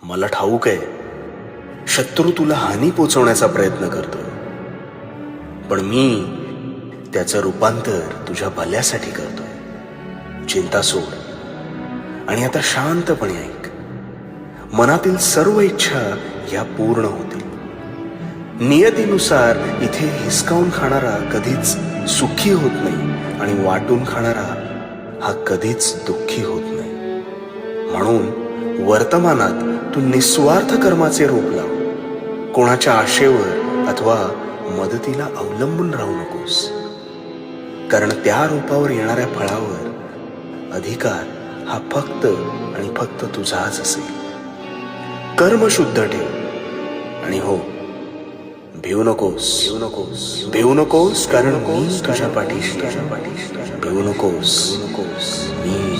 मला ठाऊक आहे शत्रू तुला हानी पोचवण्याचा प्रयत्न करतोय, पण मी त्याचं रूपांतर तुझ्या भल्यासाठी करतोय. चिंता सोड आणि आता शांतपणे ऐक. मनातील सर्व इच्छा या पूर्ण होतील. नियतीनुसार इथे हिसकावून खाणारा कधीच सुखी होत नाही आणि वाटून खाणारा हा कधीच दुःखी होत नाही. म्हणून वर्तमानात तू निस्वार्थ कर्माचे रूप लाव. कोणाच्या आशेवर अथवा मदतीला अवलंबून राहू नकोस, कारण त्या रूपावर येणाऱ्या फळावर अधिकार हा फक्त आणि फक्त तुझाच असेल. कर्म शुद्ध ठेव आणि हो, भिवू नको कारण मी तुझ्या पाठीशी. भिवू नकोस, मी